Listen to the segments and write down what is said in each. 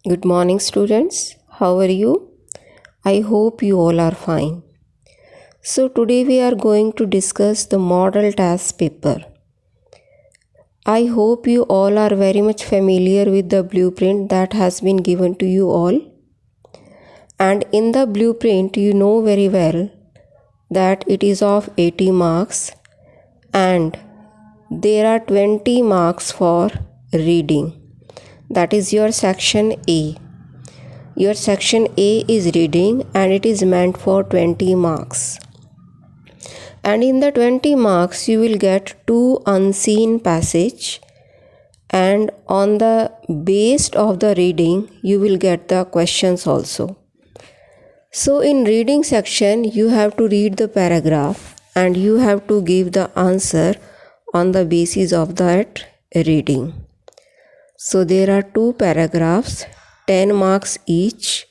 Good morning, students. How are you? I hope you all are fine. So, today we are going to discuss the model task paper. I hope you all are very much familiar with the blueprint that has been given to you all. And in the blueprint, you know very well that it is of 80 marks and there are 20 marks for reading. That is your section A. Your section A is reading and it is meant for 20 marks. And in the 20 marks you will get 2 unseen passage, and on the base of the reading you will get the questions also. So in reading section you have to read the paragraph and you have to give the answer on the basis of that reading. So there are 2 paragraphs, 10 marks each.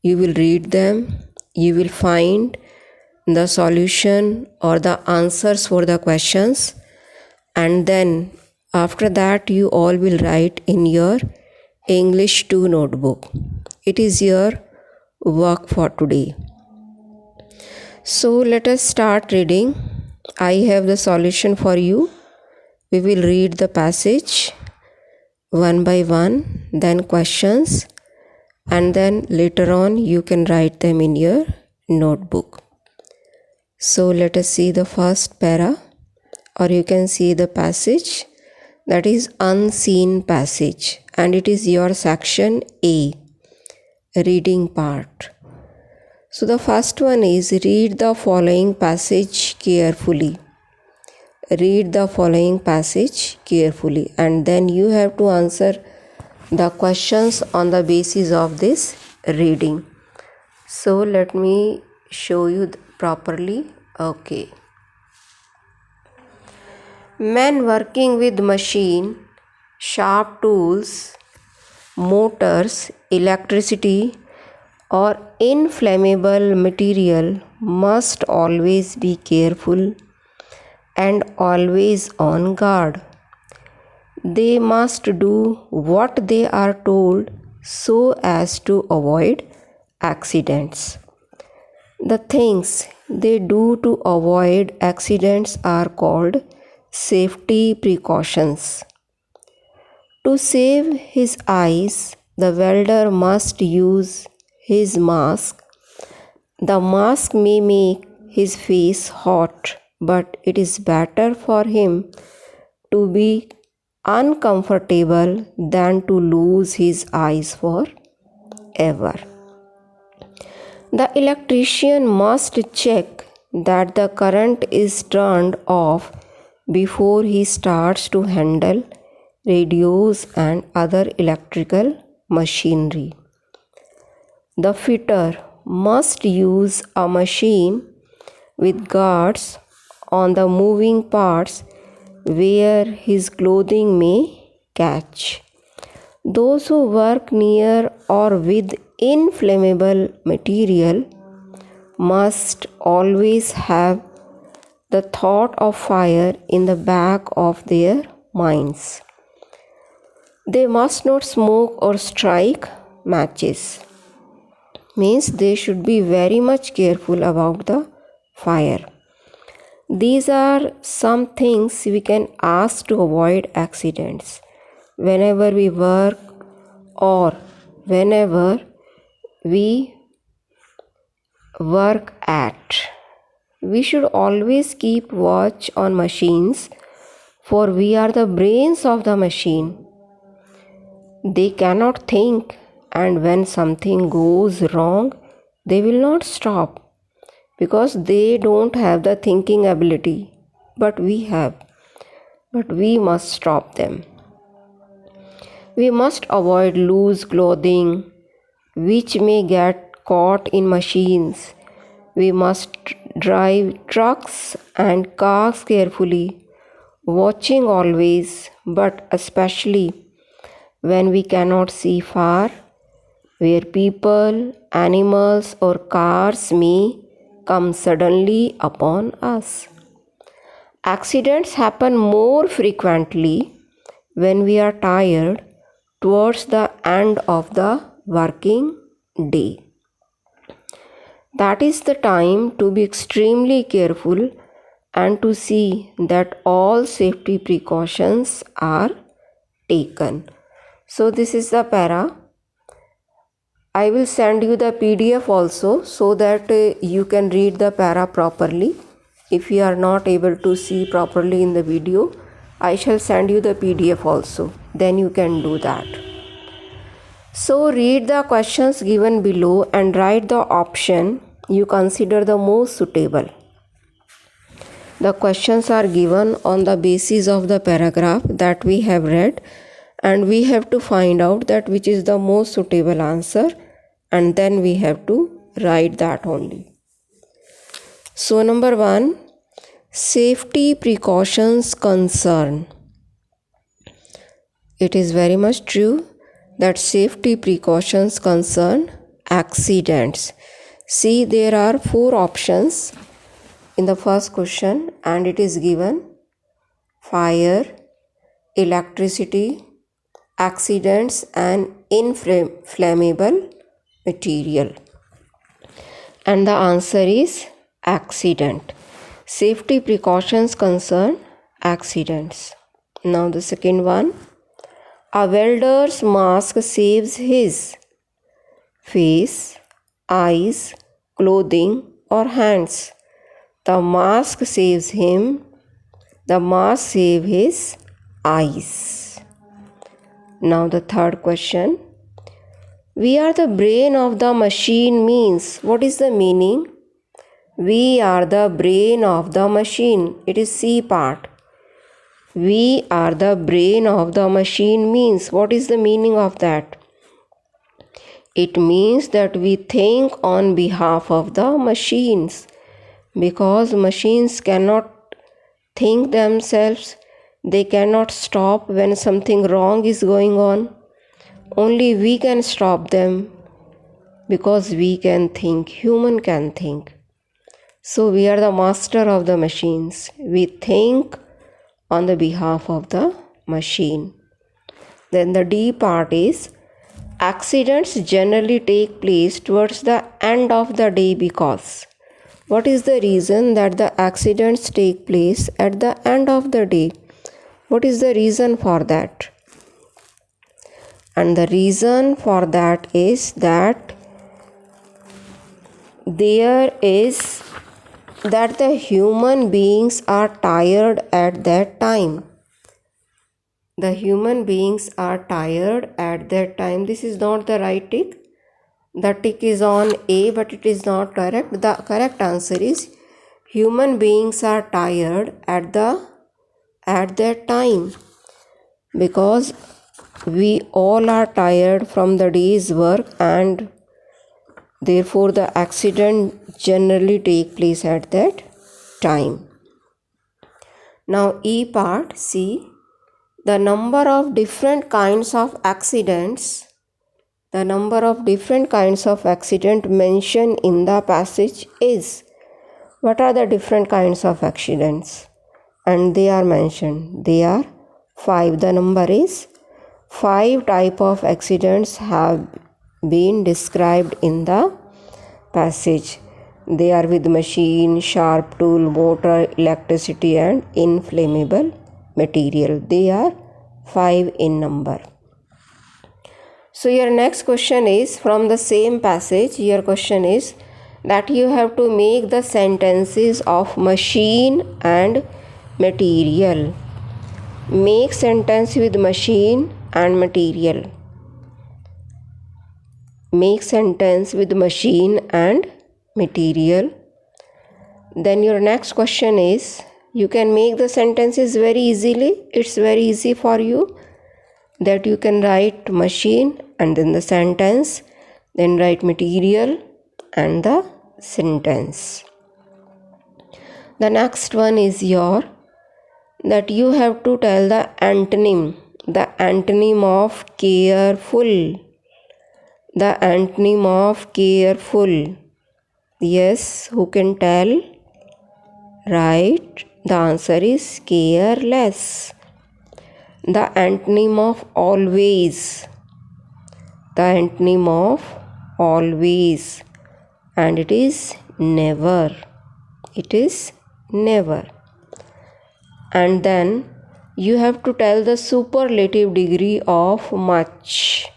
You will read them, you will find the solution or the answers for the questions, and then after that you all will write in your English 2 notebook. It is your work for today. So let us start reading. I have the solution for you. We will read the passage one by one, then questions, and then later on you can write them in your notebook. So let us see the first para, or you can see the passage, that is unseen passage, and it is your section A, reading part. So the first one is read the following passage carefully. Read the following passage carefully, and then you have to answer the questions on the basis of this reading. So let me show you properly. Okay. Men working with machine, sharp tools, motors, electricity or inflammable material must always be careful and always on guard. They must do what they are told so as to avoid accidents. The things they do to avoid accidents are called safety precautions. To save his eyes, the welder must use his mask. The mask may make his face hot, but it is better for him to be uncomfortable than to lose his eyes forever. The electrician must check that the current is turned off before he starts to handle radios and other electrical machinery. The fitter must use a machine with guards on the moving parts where his clothing may catch. Those who work near or with inflammable material must always have the thought of fire in the back of their minds. They must not smoke or strike matches. Means they should be very much careful about the fire. These are some things we can ask to avoid accidents. Whenever we work or whenever we work at, we should always keep watch on machines, for we are the brains of the machine. They cannot think, and when something goes wrong, they will not stop because they don't have the thinking ability, but we have. But we must stop them. We must avoid loose clothing which may get caught in machines. We must drive trucks and cars carefully, watching always, but especially when we cannot see far, where people, animals or cars may come suddenly upon us. Accidents happen more frequently when we are tired, towards the end of the working day. That is the time to be extremely careful and to see that all safety precautions are taken. So this is the para. I will send you the PDF also so that you can read the para properly. If you are not able to see properly in the video, I shall send you the PDF also. Then you can do that. So read the questions given below and write the option you consider the most suitable. The questions are given on the basis of the paragraph that we have read, and we have to find out that which is the most suitable answer, and then we have to write that only. So number 1, safety precautions concern. It is very much true that safety precautions concern accidents. See, there are 4 options in the first question, and it is given fire, electricity, accidents, and inflammable material. And the answer is accident. Safety precautions concern accidents. Now the second one, a welder's mask saves his face, eyes, clothing, or hands. The mask saves him. The mask saves his eyes. Now the third question. We are the brain of the machine means. What is the meaning? We are the brain of the machine. It is C part. We are the brain of the machine means. What is the meaning of that? It means that we think on behalf of the machines, because machines cannot think themselves. They cannot stop when something wrong is going on. Only we can stop them because we can think. Human can think. So we are the master of the machines. We think on the behalf of the machine. Then the D part is accidents generally take place towards the end of the day because. What is the reason that the accidents take place at the end of the day? What is the reason for that? And the reason for that is that the human beings are tired at that time. The human beings are tired at that time. This is not the right tick. The tick is on A, but it is not correct. The correct answer is human beings are tired at that time, because we all are tired from the day's work, and therefore the accident generally take place at that time. Now E part, see, the number of different kinds of accidents mentioned in the passage is. What are the different kinds of accidents? And they are mentioned. They are 5. The number is 5 type of accidents have been described in the passage. They are with machine, sharp tool, motor, electricity, and inflammable material. They are 5 in number. So your next question is from the same passage. Your question is that you have to make the sentences of machine and material. Make sentence with machine and material. Make sentence with machine and material. Then your next question is, you can make the sentences very easily. It's very easy for you, that you can write machine and then the sentence, then write material and the sentence. The next one is that you have to tell the antonym of careful. The antonym of careful. Yes, who can tell? Right. The answer is careless. The antonym of always. the antonym of always, and it is never. It is never. And then you have to tell the superlative degree of much.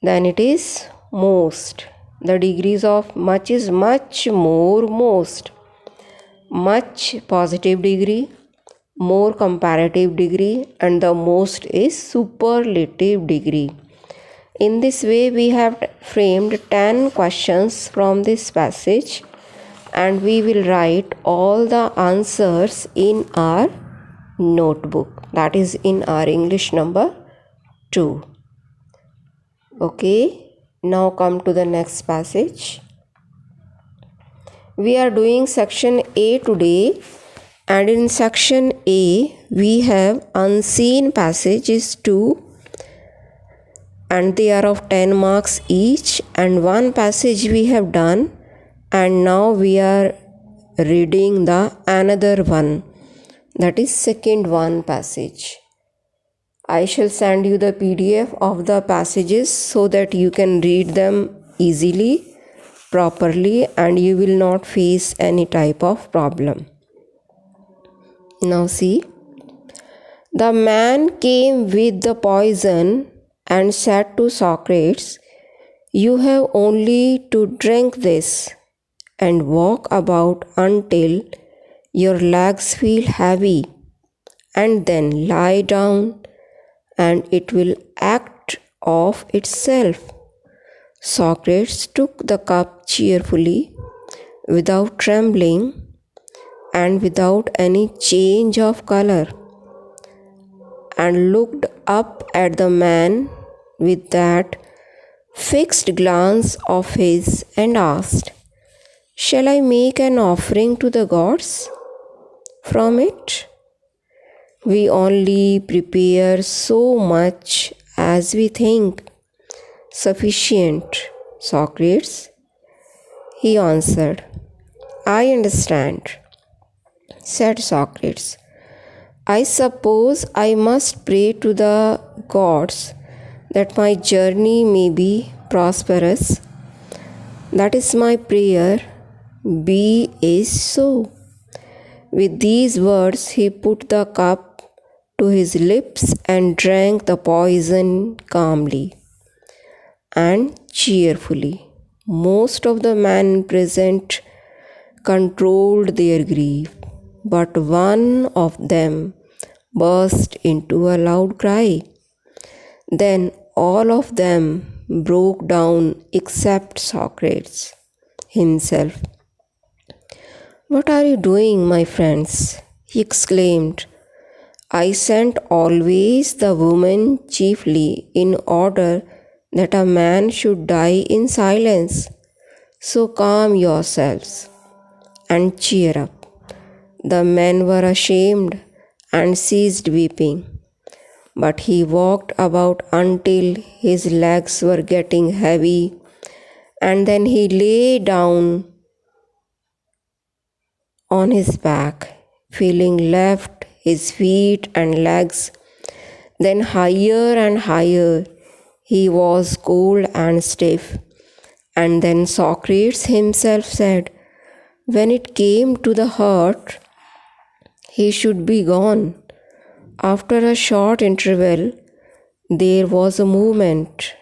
Then it is most. The degrees of much is much, more, most. Much positive degree, more comparative degree, and the most is superlative degree. In this way, we have framed 10 questions from this passage, and we will write all the answers in our notebook, that is in our English number 2. Okay, now come to the next passage. We are doing section A today, and in section A we have unseen passages 2, and they are of 10 marks each, and one passage we have done, and now we are reading the another one, that is second one passage. I shall send you the PDF of the passages so that you can read them easily, properly, and you will not face any type of problem. Now see, the man came with the poison and said to Socrates, "You have only to drink this and walk about until your legs feel heavy, and then lie down, and it will act of itself." Socrates took the cup cheerfully, without trembling, and without any change of color, and looked up at the man with that fixed glance of his, and asked, "Shall I make an offering to the gods from it?" "We only prepare so much as we think sufficient, Socrates," he answered. "I understand," said Socrates. "I suppose I must pray to the gods that my journey may be prosperous. That is my prayer. Be it so." With these words, he put the cup to his lips and drank the poison calmly and cheerfully. Most of the men present controlled their grief, but one of them burst into a loud cry. Then all of them broke down except Socrates himself. "What are you doing, my friends?" he exclaimed. "I sent always the woman chiefly in order that a man should die in silence. So calm yourselves and cheer up." The men were ashamed and ceased weeping, but he walked about until his legs were getting heavy, and then he lay down on his back, feeling left his feet and legs. Then higher and higher he was cold and stiff. And then Socrates himself said, when it came to the heart, he should be gone. After a short interval, there was a movement.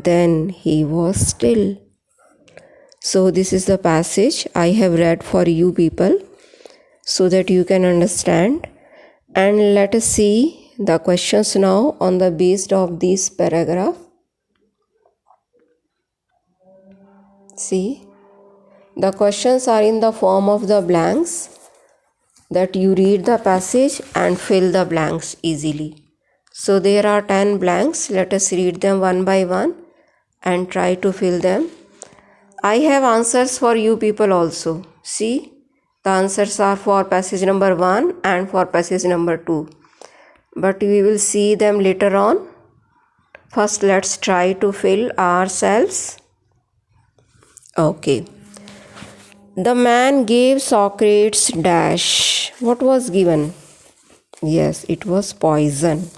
Then he was still. So this is the passage I have read for you people, so that you can understand. And let us see the questions now on the basis of this paragraph. See, the questions are in the form of the blanks, that you read the passage and fill the blanks easily. So there are 10 blanks. Let us read them one by one and try to fill them. I have answers for you people also. See, the answers are for passage number 1 and for passage number 2. But we will see them later on. First, let's try to fill ourselves. Okay. The man gave Socrates dash. What was given? Yes, it was poison.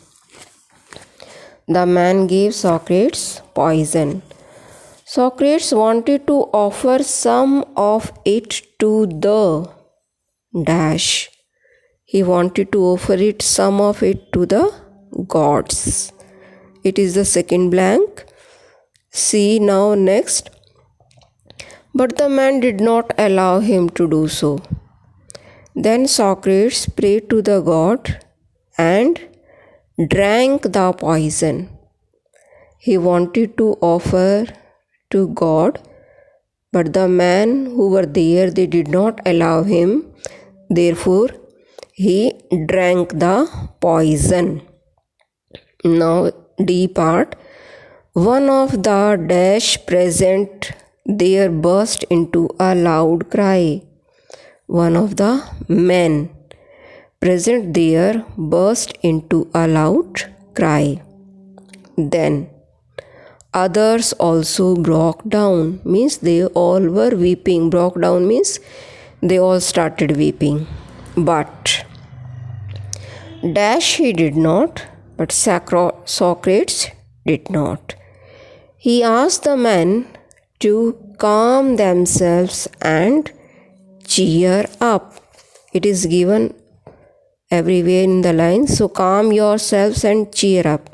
The man gave Socrates poison. Socrates wanted to offer some of it to the dash. He wanted to offer it, some of it, to the gods. It is the second blank. See now next. But the man did not allow him to do so. Then Socrates prayed to the god and drank the poison. He wanted to offer to God, but the men who were there, they did not allow him. Therefore, he drank the poison. Now, D part. One of the dash present there burst into a loud cry. One of the men present there burst into a loud cry. Then others also broke down, means they all were weeping. Broke down means they all started weeping. But dash he did not, but Socrates did not. He asked the men to calm themselves and cheer up. It is given everywhere in the line. So calm yourselves and cheer up.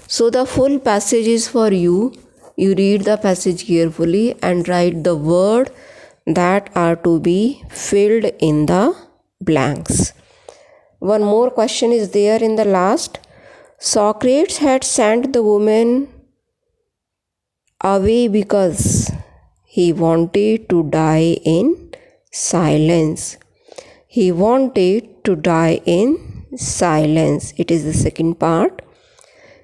So the full passage is for you. You read the passage carefully and write the word that are to be filled in the blanks. One more question is there in the last. Socrates had sent the woman away because he wanted to die in silence. He wanted to die in silence. It is the second part.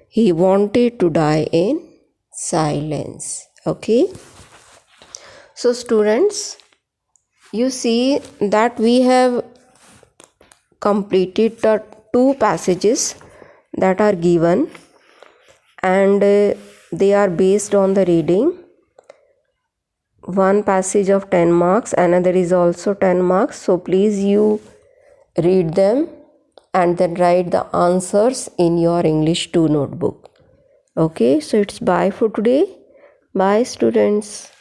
He wanted to die in silence. Okay. So students, you see that we have completed the two passages that are given, and they are based on the reading. One passage of 10 marks, another is also 10 marks. So please you read them and then write the answers in your English 2 notebook. Okay, so it's bye for today. Bye students.